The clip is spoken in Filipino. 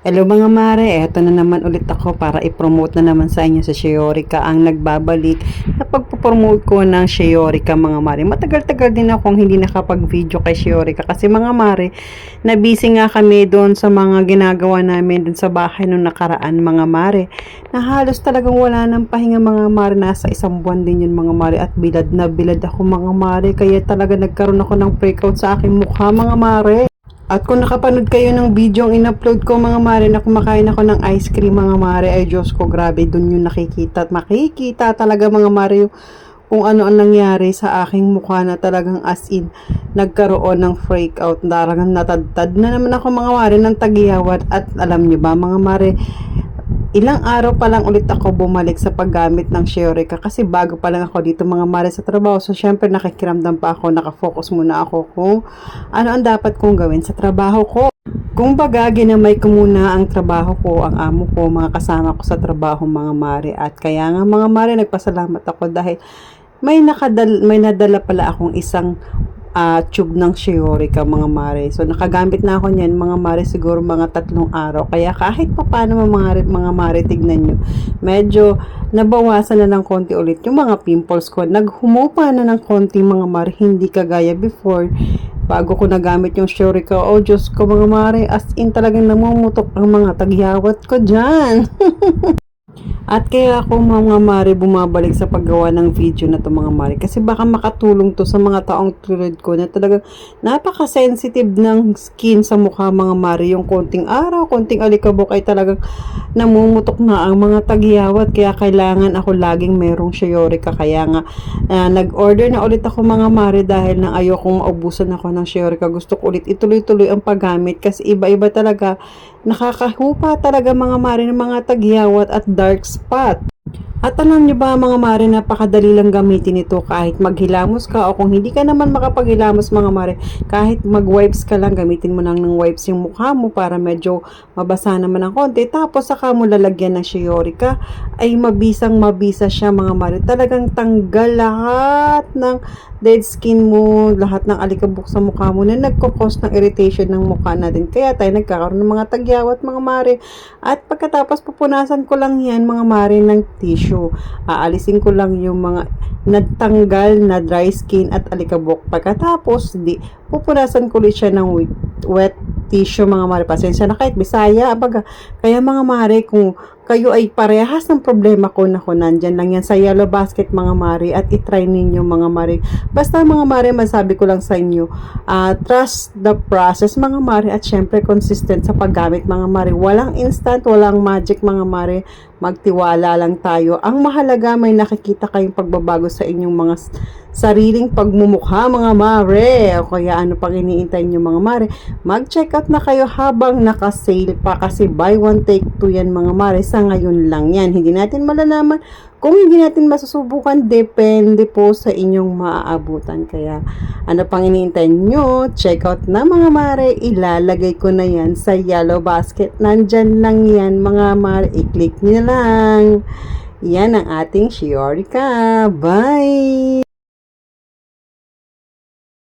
Hello mga mare, eto na naman ulit ako para i-promote na naman sa inyo sa Shiorika ang nagbabalik na pagpo-promote ko ng Shiorika mga mare. Matagal-tagal din akong hindi nakapag-video kay Shiorika kasi mga mare, na busy nga kami doon sa mga ginagawa namin doon sa bahay nung nakaraan mga mare. Na halos talagang wala ng pahinga mga mare, nasa isang buwan din yun mga mare at bilad na bilad ako mga mare. Kaya talaga nagkaroon ako ng breakout sa aking mukha mga mare. At kung nakapanood kayo ng video ang in-upload ko mga mare na kumakain ako ng ice cream mga mare, ay Diyos ko grabe, dun yung nakikita at makikita talaga mga mare yung kung ano ang nangyari sa aking mukha na talagang as in nagkaroon ng breakout. Talagang natadtad na naman ako mga mare ng tagiyawat. At alam nyo ba mga mare, ilang araw pa lang ulit ako bumalik sa paggamit ng Shiorika kasi bago pa lang ako dito mga mare sa trabaho. So syempre nakikiramdam pa ako, nakafocus muna ako kung ano ang dapat kong gawin sa trabaho ko. Kung baga, ginamay ko muna ang trabaho ko, ang amo ko, mga kasama ko sa trabaho mga mare. At kaya nga mga mare, nagpasalamat ako dahil may nadala pala akong isang tube ng Shiorika mga mare. So nakagamit na ako niyan mga mare siguro mga 3 araw. Kaya kahit pa paano mga mare, tignan nyo, medyo nabawasan na ng konti ulit yung mga pimples ko. Naghumupa na ng konti mga mare, hindi kagaya before. Bago ko nagamit yung Shiorika, oh Diyos ko mga mare, as in talagang namumutok ang mga tagyawat ko dyan. At kaya ako mga mare bumabalik sa paggawa ng video na to mga mare kasi baka makatulong to sa mga taong tulad ko na talagang napaka-sensitive ng skin sa mukha mga mare. Yung konting araw, konting alikabok ay talagang namumutok na ang mga tagyawat. Kaya kailangan ako laging merong Shiorika. Kaya nga nag-order na ulit ako mga mare dahil na ayokong maubusan ako ng Shiorika. Gusto ko ulit ituloy-tuloy ang paggamit kasi iba-iba talaga. Nakakahupa talaga mga mare ng mga tagyawat at dark spot. At alam nyo ba mga mare, napakadali lang gamitin ito kahit maghilamos ka o kung hindi ka naman makapaghilamos mga mare, kahit mag-wipes ka lang, gamitin mo lang ng wipes yung mukha mo para medyo mabasa naman ng konti. Tapos saka mo lalagyan ng Shiorika, ay mabisang mabisa siya mga mare. Talagang tanggal lahat ng dead skin mo, lahat ng alikabok sa mukha mo na nagkakos ng irritation ng mukha natin. Kaya tayo nagkakaroon ng mga tagyawat mga mare. At pagkatapos pupunasan ko lang yan mga mare ng tissue. Aalisin ko lang yung mga natanggal na dry skin at alikabok. Pagkatapos, pupunasan ko ulit siya ng wet tissue mga mare. Pasensya na kahit Bisaya. Kaya mga mare, kung kayo ay parehas ng problema ko, nandyan lang yan sa Yellow Basket mga mare at itry ninyo mga mare. Basta mga mare, masabi ko lang sa inyo, trust the process mga mare at syempre consistent sa paggamit mga mare. Walang instant, walang magic mga mare. Magtiwala lang tayo. Ang mahalaga, may nakikita kayong pagbabago sa inyong mga sariling pagmumukha mga mare. O kaya ano pang iniintay nyo mga mare, mag-check out na kayo habang naka-sale pa kasi buy one take two yan mga mare. Sa ngayon lang yan, hindi natin malalaman kung hindi natin masusubukan, depende po sa inyong maaabutan. Kaya ano pang iniintay nyo, check out na mga mare. Ilalagay ko na yan sa Yellow Basket, nandyan lang yan mga mare, i-click nyo lang. Yan ang ating Shiorika. Bye!